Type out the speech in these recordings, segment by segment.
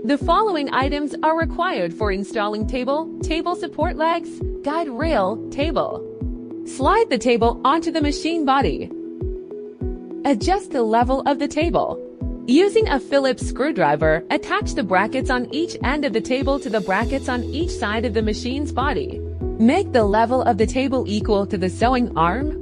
The following items are required for installing table support legs, guide rail, table. Slide the table onto the machine body. Adjust the level of the table. Using a Phillips screwdriver, attach the brackets on each end of the table to the brackets on each side of the machine's body. Make the level of the table equal to the sewing arm.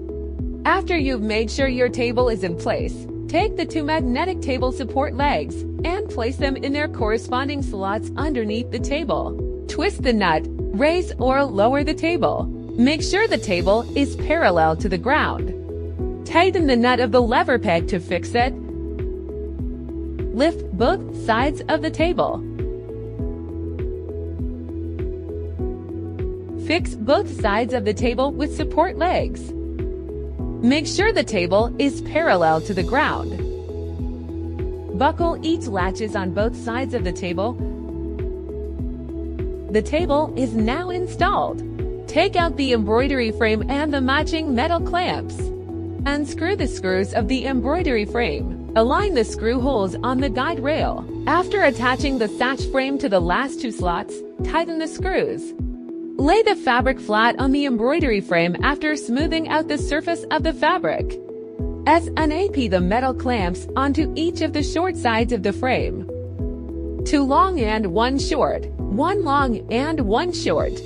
After you've made sure your table is in place, take the two magnetic table support legs and place them in their corresponding slots underneath the table. Twist the nut, raise or lower the table. Make sure the table is parallel to the ground. Tighten the nut of the lever peg to fix it. Lift both sides of the table. Fix both sides of the table with support legs. Make sure the table is parallel to the ground. Buckle each latches on both sides of the table. The table is now installed. Take out the embroidery frame and the matching metal clamps. Unscrew the screws of the embroidery frame. Align the screw holes on the guide rail. After attaching the sash frame to the last two slots, tighten the screws. Lay the fabric flat on the embroidery frame after smoothing out the surface of the fabric. Snap the metal clamps onto each of the short sides of the frame. 2 long and 1 short, 1 long and 1 short.